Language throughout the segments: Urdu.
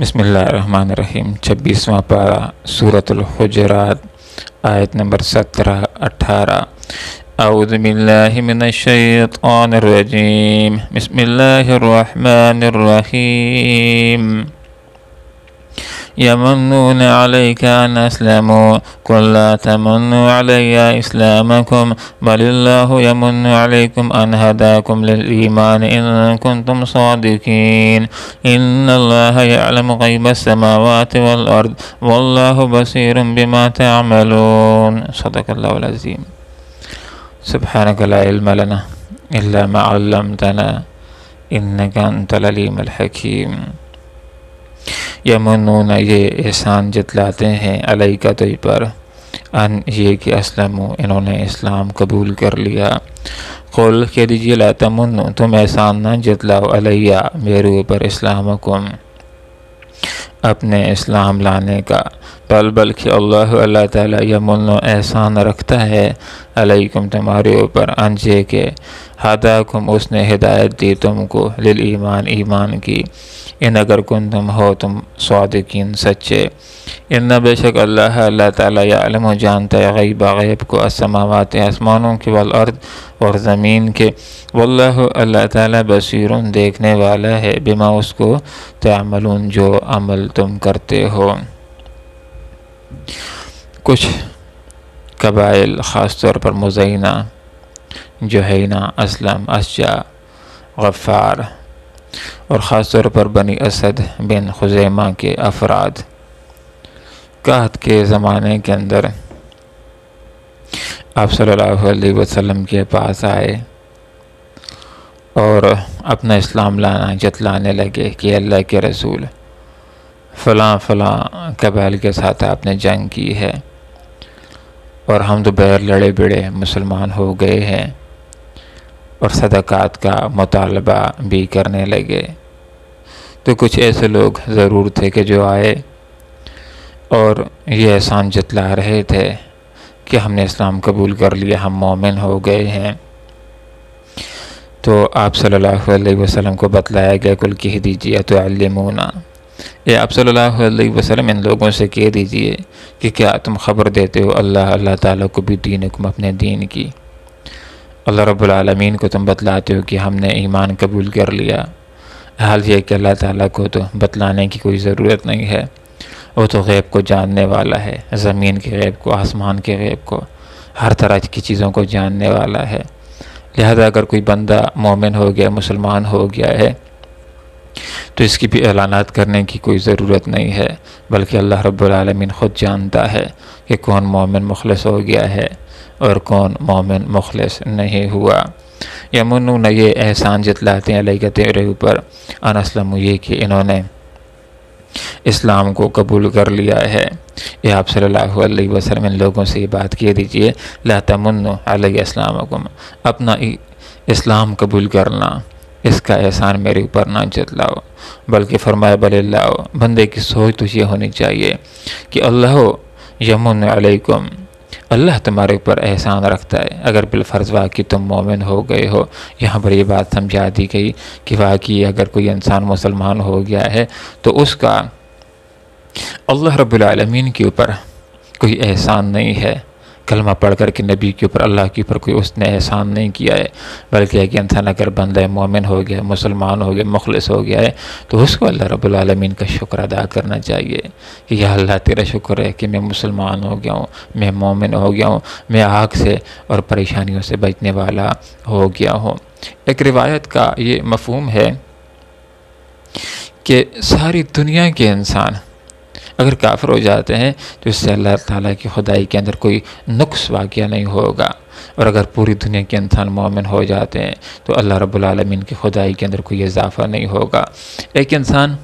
بسم اللہ الرحمن الرحیم 26واں پارہ سورۃ الحجرات آیت نمبر 17-18 اعوذ باللہ من الشیطان الرجیم بسم اللہ الرحمن الرحیم یمنون علیک ان اسلموا قل لا تمنوا علی اسلامکم بل اللہ یمن علیکم ان ہداکم للایمان ان کنتم صادقین ان اللہ یعلم غیب السماوات والارض واللہ بصیر بما تعملون صدق اللہ العظیم سبحانک لا علم لنا الا ما علمتنا انک انت العلیم الحکیم یمنون یہ احسان جتلاتے ہیں علیکہ تجھ پر ان یہ کہ اسلموا انہوں نے اسلام قبول کر لیا قل کہہ دیجیے لا تمنوا تم احسان نہ جتلاؤ علیہ میرے اوپر اسلامکم اپنے اسلام لانے کا بلکہ اللہ تعالیٰ یمن احسان رکھتا ہے علیکم تمہارے اوپر انجے کے ہداکم اس نے ہدایت دی تم کو للایمان ایمان کی ان اگر تم ہو تم صادقین سچے ان بے شک اللہ تعالیٰ یعلم جانتا ہے غیب کو السماوات آسمانوں کے والارض اور زمین کے واللہ اللہ تعالیٰ بصیر دیکھنے والا ہے بما اس کو تعملون جو عمل تم کرتے ہو۔ کچھ قبائل خاص طور پر مزینہ، جہینہ، اسلم، اشجع، غفار اور خاص طور پر بنی اسد بن خزیمہ کے افراد قحط کے زمانے کے اندر آپ صلی اللہ علیہ وسلم کے پاس آئے اور اپنا اسلام جتلانے لگے کہ اللہ کے رسول فلاں قبائل کے ساتھ آپ نے جنگ کی ہے اور ہم تو بغیر لڑے بڑے مسلمان ہو گئے ہیں اور صدقات کا مطالبہ بھی کرنے لگے۔ تو کچھ ایسے لوگ ضرور تھے کہ جو آئے اور یہ احسان جتلا رہے تھے کہ ہم نے اسلام قبول کر لیا، ہم مومن ہو گئے ہیں۔ تو آپ صلی اللہ علیہ وسلم کو بتلایا گیا کل کہہ دیجیے تعلمون، آپ صلی اللہ علیہ وسلم ان لوگوں سے کہہ دیجیے کہ کیا تم خبر دیتے ہو اللہ تعالیٰ کو بھی دینکم اپنے دین کی، اللہ رب العالمین کو تم بتلاتے ہو کہ ہم نے ایمان قبول کر لیا، حال یہ کہ اللہ تعالیٰ کو تو بتلانے کی کوئی ضرورت نہیں ہے، وہ تو غیب کو جاننے والا ہے، زمین کے غیب کو، آسمان کے غیب کو، ہر طرح کی چیزوں کو جاننے والا ہے۔ لہذا اگر کوئی بندہ مومن ہو گیا، مسلمان ہو گیا ہے تو اس کی بھی اعلانات کرنے کی کوئی ضرورت نہیں ہے، بلکہ اللہ رب العالمین خود جانتا ہے کہ کون مومن مخلص ہو گیا ہے اور کون مومن مخلص نہیں ہوا۔ یمنون یہ احسان جتلاتے ہیں علیہ تیرے اوپر ان اسلموا یہ کہ انہوں نے اسلام کو قبول کر لیا ہے۔ یہ آپ صلی اللہ علیہ وسلم ان لوگوں سے یہ بات کہہ دیجئے لا تمنوا علی اسلامکم، اپنا اسلام قبول کرنا اس کا احسان میرے اوپر نہ جتلاؤ، بلکہ فرمایا بل اللہ، بندے کی سوچ تو یہ ہونی چاہیے کہ اللہ یمن علیکم، اللہ تمہارے اوپر احسان رکھتا ہے اگر بالفرض واقعی تم مومن ہو گئے ہو۔ یہاں پر یہ بات سمجھا دی گئی کہ واقعی اگر کوئی انسان مسلمان ہو گیا ہے تو اس کا اللہ رب العالمین کے اوپر کوئی احسان نہیں ہے، کلمہ پڑھ کر کے نبی کے اوپر، اللہ کے اوپر کوئی اس نے احسان نہیں کیا ہے، بلکہ ایک انسان اگر بندہ مومن ہو گیا، مسلمان ہو گیا، مخلص ہو گیا ہے تو اس کو اللہ رب العالمین کا شکر ادا کرنا چاہیے کہ یا اللہ تیرا شکر ہے کہ میں مسلمان ہو گیا ہوں، میں مومن ہو گیا ہوں، میں آگ سے اور پریشانیوں سے بچنے والا ہو گیا ہوں۔ ایک روایت کا یہ مفہوم ہے کہ ساری دنیا کے انسان اگر کافر ہو جاتے ہیں تو اس سے اللہ تعالیٰ کی خدائی کے اندر کوئی نقص واقعہ نہیں ہوگا، اور اگر پوری دنیا کے انسان مومن ہو جاتے ہیں تو اللہ رب العالمین کی خدائی کے اندر کوئی اضافہ نہیں ہوگا۔ ایک انسان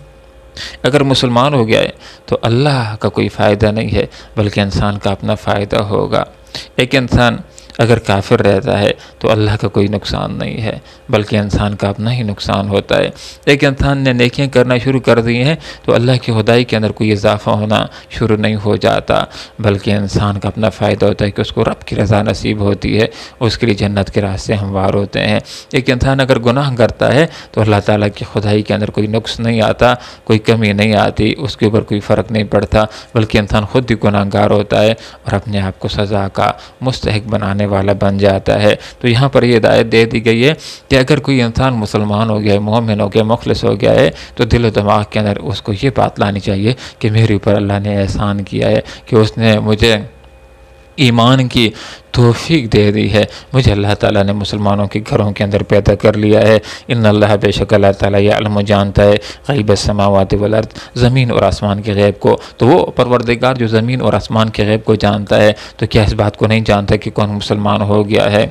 اگر مسلمان ہو گیا ہے تو اللہ کا کوئی فائدہ نہیں ہے بلکہ انسان کا اپنا فائدہ ہوگا۔ ایک انسان اگر کافر رہتا ہے تو اللہ کا کوئی نقصان نہیں ہے، بلکہ انسان کا اپنا ہی نقصان ہوتا ہے۔ ایک انسان نے نیکیاں کرنا شروع کر دی ہیں تو اللہ کی خدائی کے اندر کوئی اضافہ ہونا شروع نہیں ہو جاتا، بلکہ انسان کا اپنا فائدہ ہوتا ہے کہ اس کو رب کی رضا نصیب ہوتی ہے، اس کے لیے جنت کے راستے ہموار ہوتے ہیں۔ ایک انسان اگر گناہ کرتا ہے تو اللہ تعالیٰ کی خدائی کے اندر کوئی نقص نہیں آتا، کوئی کمی نہیں آتی، اس کے اوپر کوئی فرق نہیں پڑتا، بلکہ انسان خود ہی گناہ گار ہوتا ہے اور اپنے آپ کو سزا کا مستحق بنانے والا بن جاتا ہے۔ تو یہاں پر یہ ہدایت دے دی گئی ہے کہ اگر کوئی انسان مسلمان ہو گیا ہے، مومن ہو گیا، مخلص ہو گیا ہے، تو دل و دماغ کے اندر اس کو یہ بات لانی چاہیے کہ میرے اوپر اللہ نے احسان کیا ہے کہ اس نے مجھے ایمان کی توفیق دے دی ہے، مجھے اللہ تعالیٰ نے مسلمانوں کے گھروں کے اندر پیدا کر لیا ہے۔ ان اللہ بے شک اللہ تعالیٰ یعلم جانتا ہے غیب السماوات والارض، زمین اور آسمان کے غیب کو۔ تو وہ پروردگار جو زمین اور آسمان کے غیب کو جانتا ہے تو کیا اس بات کو نہیں جانتا کہ کون مسلمان ہو گیا ہے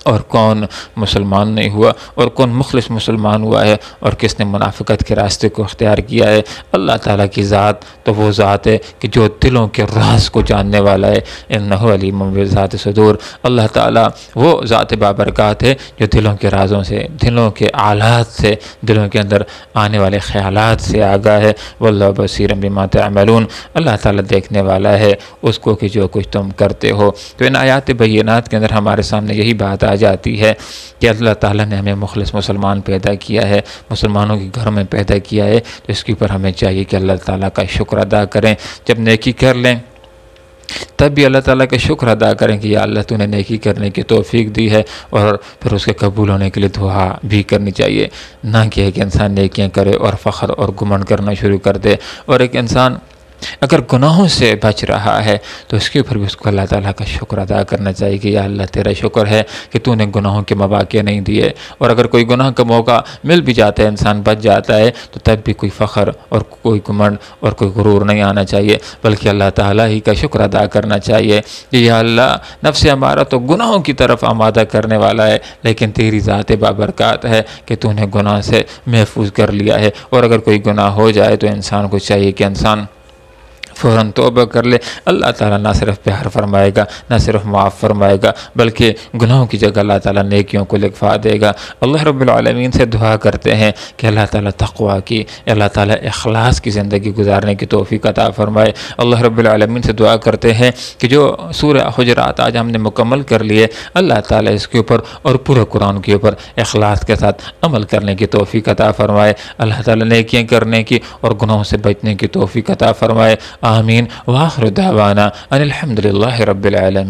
اور کون مسلمان نہیں ہوا، اور کون مخلص مسلمان ہوا ہے اور کس نے منافقت کے راستے کو اختیار کیا ہے؟ اللہ تعالیٰ کی ذات تو وہ ذات ہے کہ جو دلوں کے راز کو جاننے والا ہے۔ انہ علیم بذات صدور، اللہ تعالیٰ وہ ذات بابرکات ہے جو دلوں کے رازوں سے، دلوں کے آلات سے، دلوں کے اندر آنے والے خیالات سے آگاہ ہے۔ واللہ بصیر بما تعملون، اللہ تعالیٰ دیکھنے والا ہے اس کو کہ جو کچھ تم کرتے ہو۔ تو ان آیات بینات کے اندر ہمارے سامنے یہی بات آ جاتی ہے کہ اللہ تعالیٰ نے ہمیں مخلص مسلمان پیدا کیا ہے، مسلمانوں کے گھر میں پیدا کیا ہے، تو اس کے اوپر ہمیں چاہیے کہ اللہ تعالیٰ کا شکر ادا کریں۔ جب نیکی کر لیں تب بھی اللہ تعالیٰ کا شکر ادا کریں کہ یا اللہ تو نے نیکی کرنے کی توفیق دی ہے، اور پھر اس کے قبول ہونے کے لیے دعا بھی کرنی چاہیے، نہ کہ ایک انسان نیکیاں کرے اور فخر اور گمنڈ کرنا شروع کر دے۔ اور ایک انسان اگر گناہوں سے بچ رہا ہے تو اس کے اوپر بھی اس کو اللہ تعالیٰ کا شکر ادا کرنا چاہیے کہ یا اللہ تیرا شکر ہے کہ تو نے گناہوں کے مواقع نہیں دیے۔ اور اگر کوئی گناہ کا موقع مل بھی جاتا ہے، انسان بچ جاتا ہے، تو تب بھی کوئی فخر اور کوئی گمنڈ اور کوئی غرور نہیں آنا چاہیے، بلکہ اللہ تعالیٰ ہی کا شکر ادا کرنا چاہیے کہ یا اللہ نفس ہمارا تو گناہوں کی طرف آمادہ کرنے والا ہے، لیکن تیری ذات بابرکات ہے کہ تو نے گناہ سے محفوظ کر لیا ہے۔ اور اگر کوئی گناہ ہو جائے تو انسان کو چاہیے کہ انسان فوراً توبہ کر لے۔ اللہ تعالیٰ نہ صرف پیار فرمائے گا، نہ صرف معاف فرمائے گا، بلکہ گناہوں کی جگہ اللہ تعالیٰ نیکیوں کو لکھوا دے گا۔ اللہ رب العالمین سے دعا کرتے ہیں کہ اللہ تعالیٰ تقویٰ کی، اللہ تعالیٰ اخلاص کی زندگی گزارنے کی توفیق عطا فرمائے۔ اللہ رب العالمین سے دعا کرتے ہیں کہ جو سورہ حجرات آج ہم نے مکمل کر لیے، اللہ تعالیٰ اس کے اوپر اور پورے قرآن کے اوپر اخلاص کے ساتھ عمل کرنے کی توفیق عطا فرمائے۔ اللہ تعالیٰ نیکیاں کرنے کی اور گناہوں سے بچنے کی توفیق عطا فرمائے۔ آمین۔ وآخر دعوانا ان الحمد للہ رب العالمین۔